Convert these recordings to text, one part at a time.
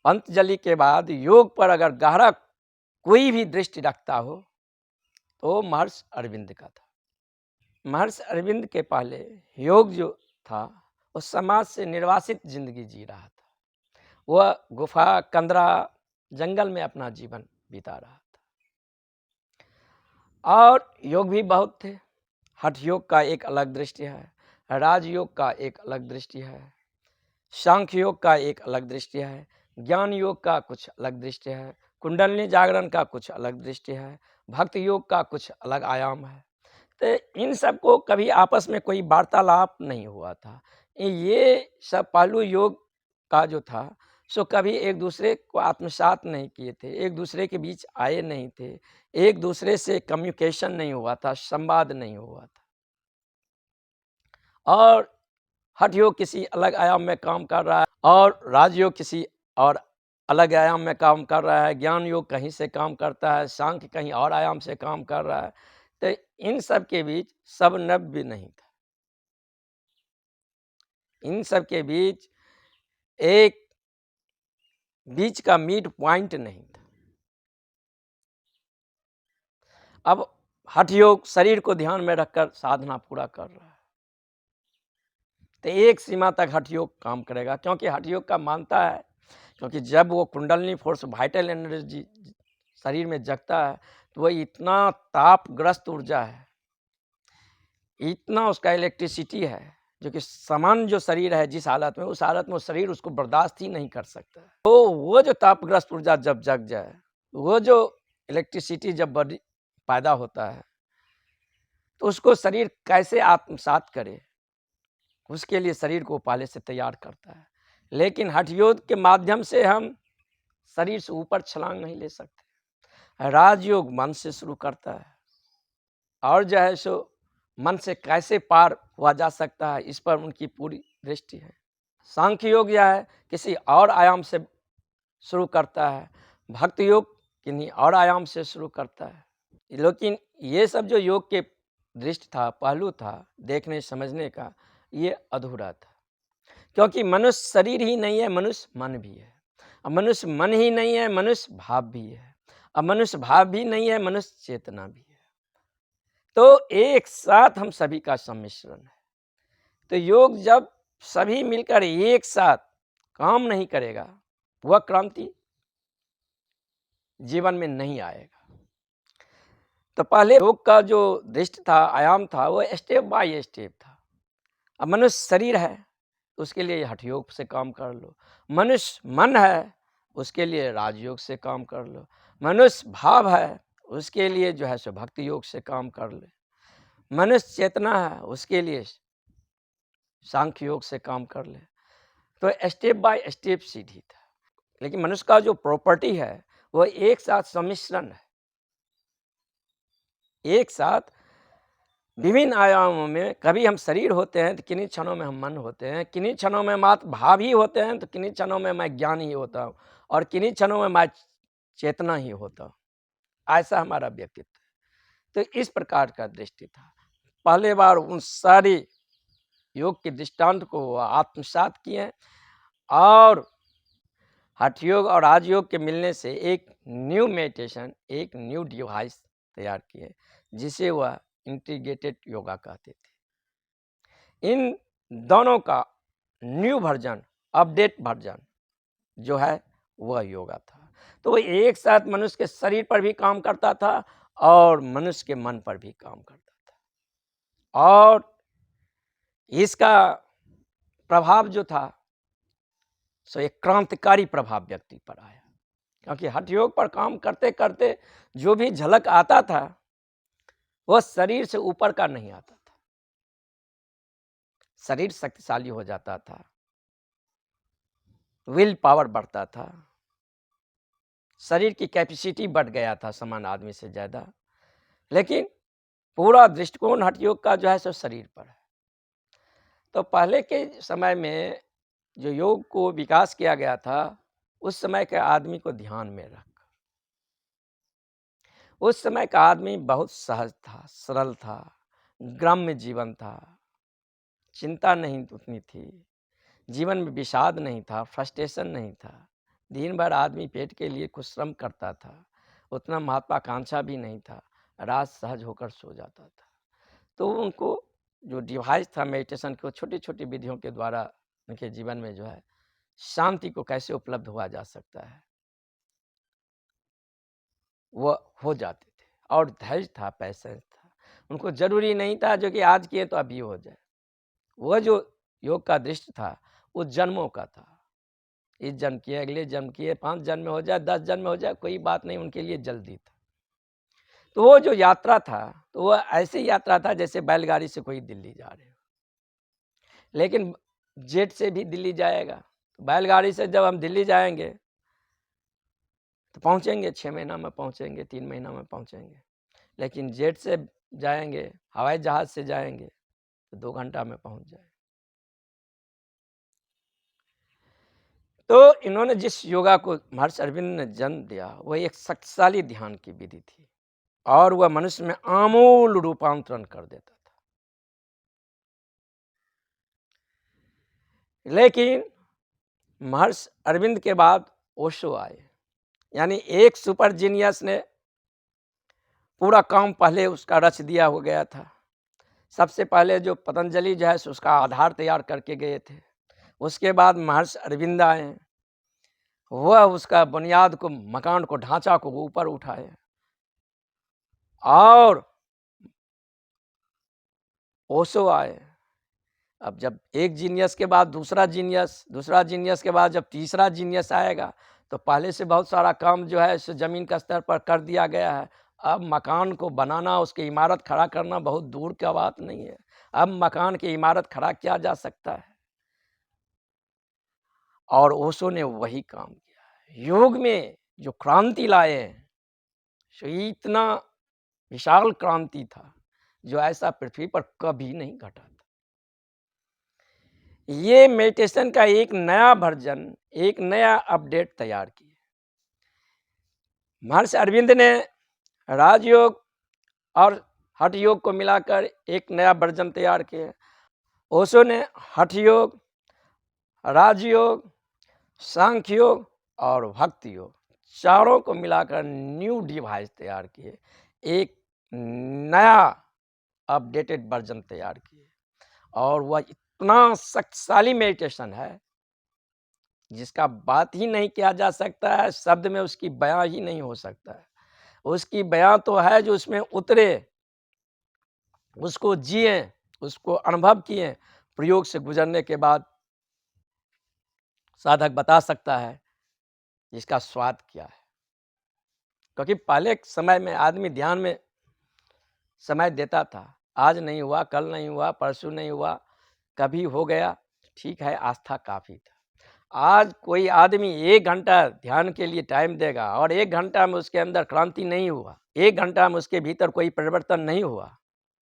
पंतजलि के बाद योग पर अगर गहरा कोई भी दृष्टि रखता हो तो महर्षि अरविंद का था। महर्षि अरविंद के पहले योग जो था वो समाज से निर्वासित जिंदगी जी रहा था। वह गुफा, कंदरा, जंगल में अपना जीवन बिता रहा था। और योग भी बहुत थे। हठ योग का एक अलग दृष्टि है, राजयोग का एक अलग दृष्टि है, सांख्य योग का एक अलग दृष्टि है, ज्ञान योग का कुछ अलग दृष्टि है, कुंडलिनी जागरण का कुछ अलग दृष्टि है, भक्त योग का कुछ अलग आयाम है। तो इन सबको कभी आपस में कोई वार्तालाप नहीं हुआ था। ये सब पहलू योग का जो था सो कभी एक दूसरे को आत्मसात नहीं किए थे, एक दूसरे के बीच आए नहीं थे, एक दूसरे से कम्युनिकेशन नहीं हुआ था, संवाद नहीं हुआ था। और हठ योग किसी अलग आयाम में काम कर रहा है और राजयोग किसी और अलग आयाम में काम कर रहा है, ज्ञान योग कहीं से काम करता है, सांख्य कहीं और आयाम से काम कर रहा है। तो इन सब के बीच समन्वय नहीं था। इन सब के बीच एक बीच का मिड पॉइंट नहीं था। अब हठ योग शरीर को ध्यान में रखकर साधना पूरा कर रहा है, तो एक सीमा तक हठ योग काम करेगा, क्योंकि हठ योग का मानता है, क्योंकि जब वो कुंडलिनी फोर्स, वाइटल एनर्जी शरीर में जगता है तो वह इतना तापग्रस्त ऊर्जा है, इतना उसका इलेक्ट्रिसिटी है, जो कि सामान्य जो शरीर है जिस हालत में, उस हालत में वो शरीर उसको बर्दाश्त ही नहीं कर सकता। तो वो जो तापग्रस्त ऊर्जा जब जग जाए, वो जो इलेक्ट्रिसिटी जब बॉडी पैदा होता है, तो उसको शरीर कैसे आत्मसात करे, उसके लिए शरीर को पहले से तैयार करता है। लेकिन हठ योग के माध्यम से हम शरीर से ऊपर छलांग नहीं ले सकते। राजयोग मन से शुरू करता है और जो है सो मन से कैसे पार हुआ जा सकता है, इस पर उनकी पूरी दृष्टि है। सांख्य योग यह है किसी और आयाम से शुरू करता है, भक्त योग किन्हीं और आयाम से शुरू करता है। लेकिन ये सब जो योग के दृष्टि था, पहलू था देखने समझने का, ये अधूरा था, क्योंकि मनुष्य शरीर ही नहीं है, मनुष्य मन भी है। अब मनुष्य मन ही नहीं है, मनुष्य भाव भी है। अब मनुष्य भाव भी नहीं है, मनुष्य चेतना भी है। तो एक साथ हम सभी का सम्मिश्रण है। तो योग जब सभी मिलकर एक साथ काम नहीं करेगा, वह क्रांति जीवन में नहीं आएगा। तो पहले योग का जो दृष्टि था, आयाम था, वो स्टेप बाय स्टेप था। अब मनुष्य शरीर है, उसके लिए हठ योग से काम कर लो। मनुष्य मन है, उसके लिए राजयोग से काम कर लो। मनुष्य भाव है, उसके लिए जो है सो भक्ति योग से काम कर ले। मनुष्य चेतना है, उसके लिए सांख्य योग से काम कर ले। तो स्टेप बाय स्टेप सीढ़ी था। लेकिन मनुष्य का जो प्रॉपर्टी है वो एक साथ सम्मिश्रण है, एक साथ विभिन्न आयामों में। कभी हम शरीर होते हैं तो किन्हीं क्षणों में हम मन होते हैं, किन्हीं क्षणों में मात्र भाव ही होते हैं, तो किन्हीं क्षणों में मैं ज्ञान ही होता हूँ, और किन्हीं क्षणों में मैं चेतना ही होता हूँ। ऐसा हमारा व्यक्तित्व है। तो इस प्रकार का दृष्टि था। पहले बार उन सारी योग के दृष्टांत को आत्मसात किए और हठ योग और राजयोग के मिलने से एक न्यू मेडिटेशन, एक न्यू डिवाइस तैयार किए, जिसे वह इंटीग्रेटेड योगा कहते थे। इन दोनों का न्यू वर्जन, अपडेट वर्जन जो है वह योगा था। तो वह एक साथ मनुष्य के शरीर पर भी काम करता था और मनुष्य के मन पर भी काम करता था। और इसका प्रभाव जो था सो एक क्रांतिकारी प्रभाव व्यक्ति पर आया, क्योंकि हठ योग पर काम करते करते जो भी झलक आता था वह शरीर से ऊपर का नहीं आता था। शरीर शक्तिशाली हो जाता था, विल पावर बढ़ता था, शरीर की कैपेसिटी बढ़ गया था सामान्य आदमी से ज़्यादा। लेकिन पूरा दृष्टिकोण हठ योग का जो है सो शरीर पर है। तो पहले के समय में जो योग को विकास किया गया था, उस समय के आदमी को ध्यान में रख, उस समय का आदमी बहुत सहज था, सरल था, ग्राम्य जीवन था, चिंता नहीं उतनी थी, जीवन में विषाद नहीं था, फ्रस्ट्रेशन नहीं था, दिन भर आदमी पेट के लिए कुछ श्रम करता था, उतना महत्वाकांक्षा भी नहीं था, रात सहज होकर सो जाता था। तो उनको जो डिवाइस था मेडिटेशन को छोटी-छोटी विधियों के द्वारा उनके जीवन में जो है शांति को कैसे उपलब्ध हुआ जा सकता है, वो हो जाते थे। और धैर्य था, पैसेंस था। उनको ज़रूरी नहीं था जो कि आज किए तो अभी हो जाए। वह जो योग का दृष्टि था, वो जन्मों का था। इस जन्म किए, अगले जन्म किए, 5 जन्म में हो जाए, 10 जन्म में हो जाए, कोई बात नहीं, उनके लिए जल्दी था। तो वो जो यात्रा था, तो वह ऐसी यात्रा था जैसे बैलगाड़ी से कोई दिल्ली जा रहे हो। लेकिन जेट से भी दिल्ली जाएगा। तो बैलगाड़ी से जब हम दिल्ली जाएँगे, तो पहुँचेंगे 6 महीना में पहुँचेंगे, 3 महीना में पहुँचेंगे। लेकिन जेट से जाएँगे, हवाई जहाज़ से जाएँगे, तो 2 घंटा में पहुँच जाएँगे। तो इन्होंने जिस योगा को महर्षि अरविंद ने जन्म दिया, वह एक शक्तिशाली ध्यान की विधि थी और वह मनुष्य में आमूल रूपांतरण कर देता था। लेकिन महर्षि अरविंद के बाद ओशो आए, यानी एक सुपर जीनियस ने पूरा काम पहले उसका रच दिया हो गया था। सबसे पहले जो पतंजलि जो है उसका आधार तैयार करके गए थे। उसके बाद महर्षि अरविंद आए, वह उसका बुनियाद को, मकान को, ढांचा को ऊपर उठाए और ओशो आए। अब जब एक जीनियस के बाद दूसरा जीनियस के बाद जब तीसरा जीनियस आएगा, तो पहले से बहुत सारा काम जो है इस ज़मीन का स्तर पर कर दिया गया है। अब मकान को बनाना, उसकी इमारत खड़ा करना बहुत दूर का बात नहीं है। अब मकान की इमारत खड़ा किया जा सकता है और ओशो ने वही काम किया। योग में जो क्रांति लाए हैं, सो इतना विशाल क्रांति था, जो ऐसा पृथ्वी पर कभी नहीं घटा था। ये मेडिटेशन का एक नया वर्जन, एक नया अपडेट तैयार किया। महर्षि अरविंद ने राजयोग और हठ योग को मिलाकर एक नया वर्जन तैयार किया। ओशो ने हठ योग, राजयोग, सांख्य योग और भक्ति योग चारों को मिलाकर न्यू डिवाइस तैयार किए, एक नया अपडेटेड वर्जन तैयार किए। और वह इतना शक्तिशाली मेडिटेशन है जिसका बात ही नहीं किया जा सकता है, शब्द में उसकी बयां ही नहीं हो सकता है। उसकी बयां तो है जो उसमें उतरे, उसको जिए, उसको अनुभव किए, प्रयोग से गुजरने के बाद साधक बता सकता है इसका स्वाद क्या है। क्योंकि पहले समय में आदमी ध्यान में समय देता था, आज नहीं हुआ, कल नहीं हुआ, परसों नहीं हुआ, कभी हो गया, ठीक है, आस्था काफ़ी था। आज कोई आदमी 1 घंटा ध्यान के लिए टाइम देगा और 1 घंटा में उसके अंदर क्रांति नहीं हुआ, 1 घंटा में उसके भीतर कोई परिवर्तन नहीं हुआ,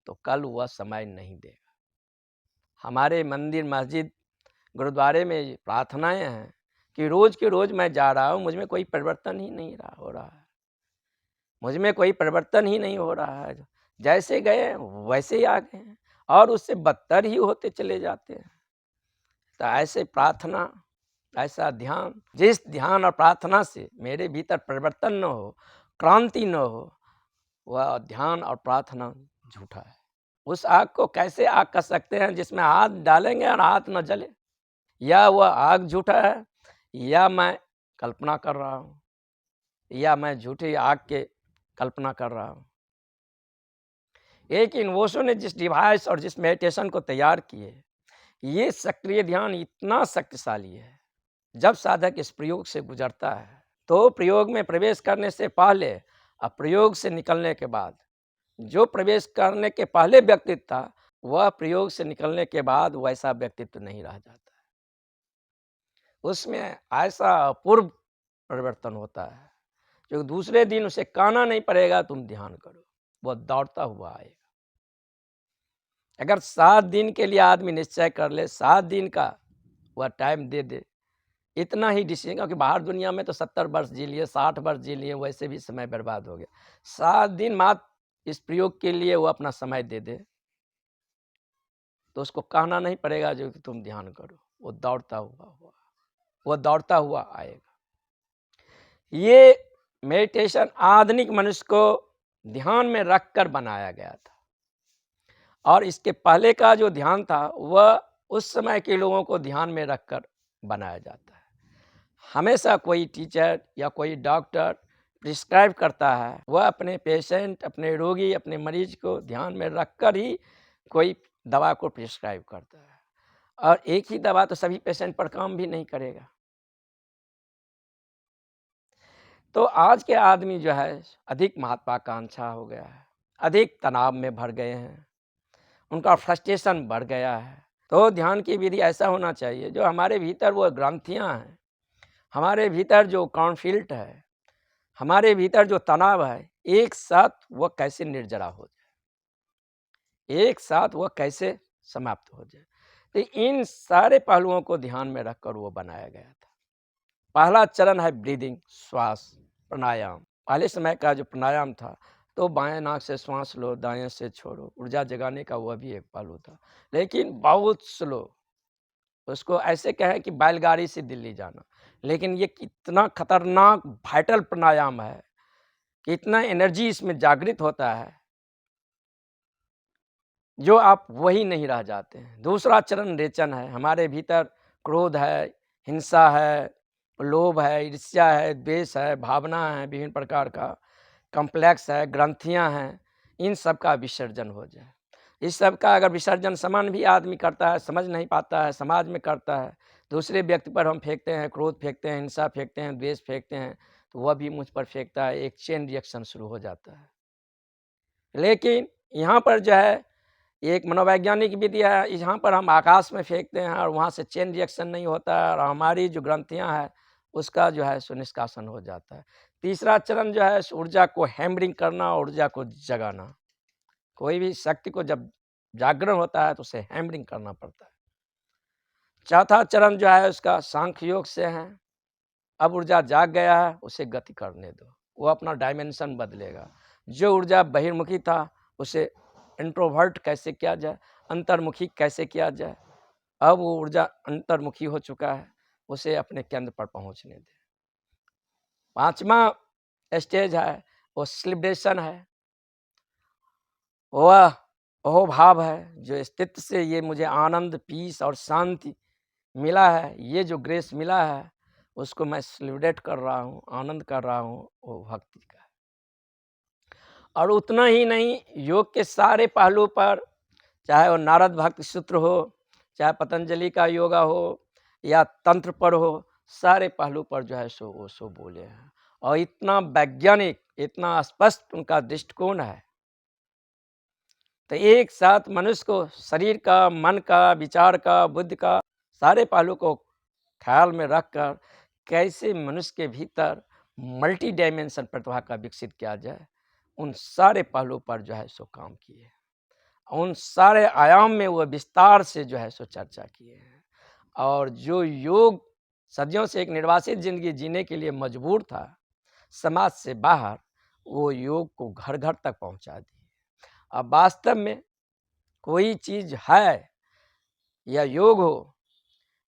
तो कल वह समय नहीं देगा। हमारे मंदिर, मस्जिद, गुरुद्वारे में प्रार्थनाएं हैं कि रोज़ के रोज़ मैं जा रहा हूँ, मुझ में कोई परिवर्तन ही नहीं हो रहा है, मुझ में कोई परिवर्तन ही नहीं हो रहा है। जैसे गए वैसे ही आ गए हैं और उससे बदतर ही होते चले जाते हैं। तो ऐसे प्रार्थना, ऐसा ध्यान, जिस ध्यान और प्रार्थना से मेरे भीतर परिवर्तन न हो, क्रांति न हो, वह ध्यान और प्रार्थना झूठा है। उस आग को कैसे आग कर सकते हैं जिसमें हाथ डालेंगे और हाथ न जले? या वह आग झूठा है, या मैं कल्पना कर रहा हूँ, या मैं झूठी आग के कल्पना कर रहा हूँ। लेकिन ओशो ने जिस डिवाइस और जिस मेडिटेशन को तैयार किए, ये सक्रिय ध्यान इतना शक्तिशाली है, जब साधक इस प्रयोग से गुजरता है, तो प्रयोग में प्रवेश करने से पहले और प्रयोग से निकलने के बाद, जो प्रवेश करने के पहले व्यक्तित्व था, वह प्रयोग से निकलने के बाद वैसा व्यक्तित्व नहीं रह जाता है। उसमें ऐसा अपूर्व परिवर्तन होता है जो दूसरे दिन उसे कहना नहीं पड़ेगा तुम ध्यान करो, वह दौड़ता हुआ आएगा। अगर 7 दिन के लिए आदमी निश्चय कर ले, 7 दिन का वह टाइम दे दे, इतना ही डिसीजन, क्योंकि बाहर दुनिया में तो 70 वर्ष जी लिए, 60 वर्ष जी लिए, वैसे भी समय बर्बाद हो गया। 7 दिन मात्र इस प्रयोग के लिए वो अपना समय दे दे, तो उसको कहना नहीं पड़ेगा जो कि तुम ध्यान करो, वो दौड़ता हुआ आएगा। ये मेडिटेशन आधुनिक मनुष्य को ध्यान में रखकर बनाया गया था, और इसके पहले का जो ध्यान था वह उस समय के लोगों को ध्यान में रखकर बनाया जाता है। हमेशा कोई टीचर या कोई डॉक्टर प्रिस्क्राइब करता है, वह अपने पेशेंट, अपने रोगी, अपने मरीज को ध्यान में रखकर ही कोई दवा को प्रिस्क्राइब करता है, और एक ही दवा तो सभी पेशेंट पर काम भी नहीं करेगा। तो आज के आदमी जो है अधिक महत्वाकांक्षा हो गया है, अधिक तनाव में भर गए हैं, उनका फ्रस्ट्रेशन बढ़ गया है। तो ध्यान की विधि ऐसा होना चाहिए जो हमारे भीतर वो ग्रंथियां हैं, हमारे भीतर जो कॉन्फ्लिक्ट है, हमारे भीतर जो तनाव है, एक साथ वह कैसे निर्जरा हो जाए, एक साथ वह कैसे समाप्त हो जाए। तो इन सारे पहलुओं को ध्यान में रखकर वो बनाया गया था। पहला चरण है ब्रीदिंग, श्वास प्राणायाम। पहले समय का जो प्राणायाम था तो बाएं नाक से श्वास लो, दाएं से छोड़ो, ऊर्जा जगाने का वह भी एक पहलू था, लेकिन बहुत स्लो। उसको ऐसे कहें कि बैलगाड़ी से दिल्ली जाना, लेकिन ये कितना खतरनाक वाइटल प्राणायाम है, कितना एनर्जी इसमें जागृत होता है, जो आप वही नहीं रह जाते हैं। दूसरा चरण रेचन है। हमारे भीतर क्रोध है, हिंसा है, लोभ है, ईर्ष्या है, द्वेष है, भावना है, विभिन्न प्रकार का कॉम्प्लेक्स है, ग्रंथियां हैं, इन सब का विसर्जन हो जाए। इस सब का अगर विसर्जन समान भी आदमी करता है, समझ नहीं पाता है, समाज में करता है, दूसरे व्यक्ति पर हम फेंकते हैं, क्रोध फेंकते हैं, हिंसा फेंकते हैं, द्वेष फेंकते हैं, तो वह भी मुझ पर फेंकता है, एक चेन रिएक्शन शुरू हो जाता है। लेकिन यहाँ पर जो है एक मनोवैज्ञानिक विधि है, यहाँ पर हम आकाश में फेंकते हैं और वहाँ से चेन रिएक्शन नहीं होता है, और हमारी जो ग्रंथियाँ हैं उसका जो है सो निष्कासन हो जाता है। तीसरा चरण जो है ऊर्जा को हैमरिंग करना, ऊर्जा को जगाना। कोई भी शक्ति को जब जागरण होता है तो उसे हैमरिंग करना पड़ता है। चौथा चरण जो है उसका सांख्य योग से है। अब ऊर्जा जाग गया है, उसे गति करने दो, वो अपना डायमेंशन बदलेगा। जो ऊर्जा बहिर्मुखी था उसे इंट्रोवर्ट कैसे किया जाए, अंतर्मुखी कैसे किया जाए, अब वो ऊर्जा अंतर्मुखी हो चुका है, उसे अपने केंद्र पर पहुंचने दे। पांचवा स्टेज है वो सिलिब्रेशन है। वह भाव है जो स्थिति से ये मुझे आनंद, पीस और शांति मिला है, ये जो ग्रेस मिला है उसको मैं सेलिब्रेट कर रहा हूँ, आनंद कर रहा हूँ, वो भक्ति का है। और उतना ही नहीं, योग के सारे पहलू पर, चाहे वो नारद भक्ति सूत्र हो, चाहे पतंजलि का योगा हो, या तंत्र पर हो, सारे पहलू पर जो है सो बोले हैं। और इतना वैज्ञानिक, इतना स्पष्ट उनका दृष्टिकोण है। तो एक साथ मनुष्य को शरीर का, मन का, विचार का, बुद्धि का, सारे पहलू को ख्याल में रखकर कैसे मनुष्य के भीतर मल्टी डायमेंशन प्रतिभा का विकसित किया जाए, उन सारे पहलू पर जो है सो काम किए, उन सारे आयाम में वो विस्तार से जो है सो चर्चा किए हैं। और जो योग सदियों से एक निर्वासित जिंदगी जीने के लिए मजबूर था समाज से बाहर, वो योग को घर घर तक पहुंचा दिए। अब वास्तव में कोई चीज है, या योग हो,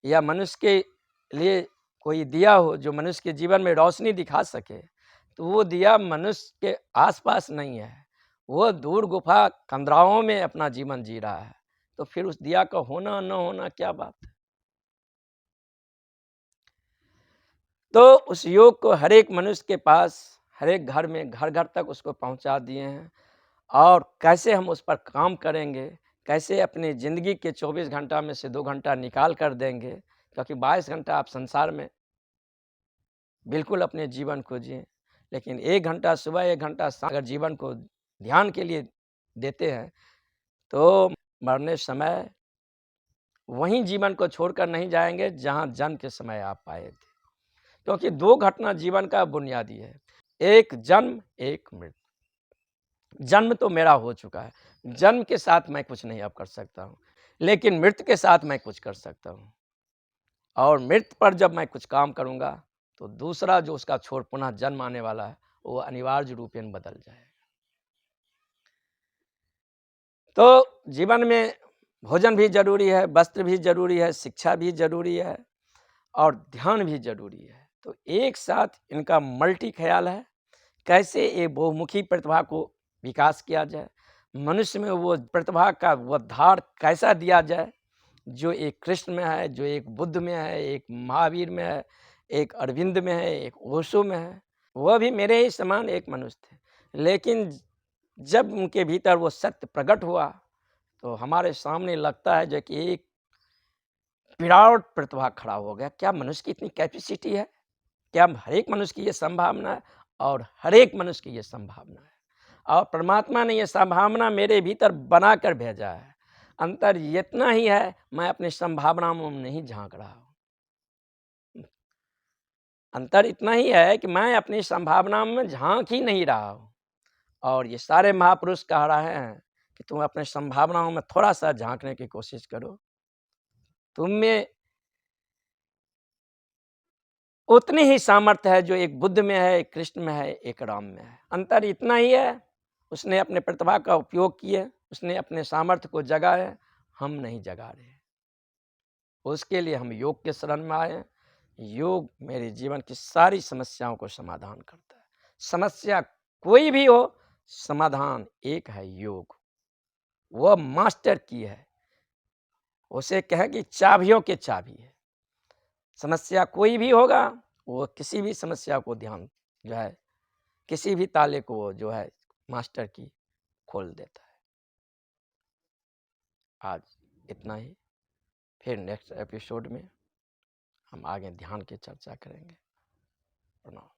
या मनुष्य के लिए कोई दिया हो जो मनुष्य के जीवन में रोशनी दिखा सके, तो वो दिया मनुष्य के आसपास नहीं है, वो दूर गुफा कंदराओं में अपना जीवन जी रहा है। तो फिर उस दिया का होना न होना क्या बात है। तो उस योग को हर एक मनुष्य के पास, हर एक घर में, घर घर तक उसको पहुंचा दिए हैं। और कैसे हम उस पर काम करेंगे, कैसे अपनी ज़िंदगी के 24 घंटा में से 2 घंटा निकाल कर देंगे, क्योंकि 22 घंटा आप संसार में बिल्कुल अपने जीवन को जिए, लेकिन 1 घंटा सुबह, 1 घंटा शाम अगर जीवन को ध्यान के लिए देते हैं, तो मरने समय वहीं जीवन को छोड़कर नहीं जाएंगे जहां जन्म के समय आप पाए थे। क्योंकि 2 घटना जीवन का बुनियादी है, एक जन्म, एक मृत्यु। जन्म तो मेरा हो चुका है, जन्म के साथ मैं कुछ नहीं अब कर सकता हूँ, लेकिन मृत्यु के साथ मैं कुछ कर सकता हूँ। और मृत्यु पर जब मैं कुछ काम करूँगा तो दूसरा जो उसका छोर पुनः जन्म आने वाला है, वो अनिवार्य रूपेण बदल जाएगा। तो जीवन में भोजन भी जरूरी है, वस्त्र भी जरूरी है, शिक्षा भी जरूरी है, और ध्यान भी जरूरी है। तो एक साथ इनका मल्टी ख्याल है, कैसे एक बहुमुखी प्रतिभा को विकास किया जाए, मनुष्य में वो प्रतिभा का वो धार कैसा दिया जाए, जो एक कृष्ण में है, जो एक बुद्ध में है, एक महावीर में है, एक अरविंद में है, एक ओशो में है। वह भी मेरे ही समान एक मनुष्य थे, लेकिन जब उनके भीतर वो सत्य प्रकट हुआ, तो हमारे सामने लगता है जो कि एक विराट प्रतिभा खड़ा हो गया। क्या मनुष्य की इतनी कैपेसिटी है? क्या हर एक मनुष्य की ये संभावना है? और हर एक मनुष्य की ये संभावना है, और परमात्मा ने ये संभावना मेरे भीतर बना कर भेजा है। अंतर इतना ही है, मैं अपनी संभावनाओं में नहीं झांक रहा हूँ। अंतर इतना ही है कि मैं अपनी संभावनाओं में झांक ही नहीं रहा हूँ। और ये सारे महापुरुष कह रहे हैं कि तुम अपने संभावनाओं में थोड़ा सा झांकने की कोशिश करो, तुम में उतनी ही सामर्थ्य है जो एक बुद्ध में है, एक कृष्ण में है, एक राम में है। अंतर इतना ही है, उसने अपने प्रतिभा का उपयोग किए, उसने अपने सामर्थ्य को जगा है, हम नहीं जगा रहे। उसके लिए हम योग के शरण में आए हैं। योग मेरे जीवन की सारी समस्याओं को समाधान करता है। समस्या कोई भी हो, समाधान एक है, योग। वह मास्टर की है, उसे कहें कि चाबियों के चाबी है। समस्या कोई भी होगा, वो किसी भी समस्या को ध्यान जो है, किसी भी ताले को जो है मास्टर की खोल देता है। आज इतना ही, फिर नेक्स्ट एपिसोड में हम आगे ध्यान की चर्चा करेंगे। प्रणाम।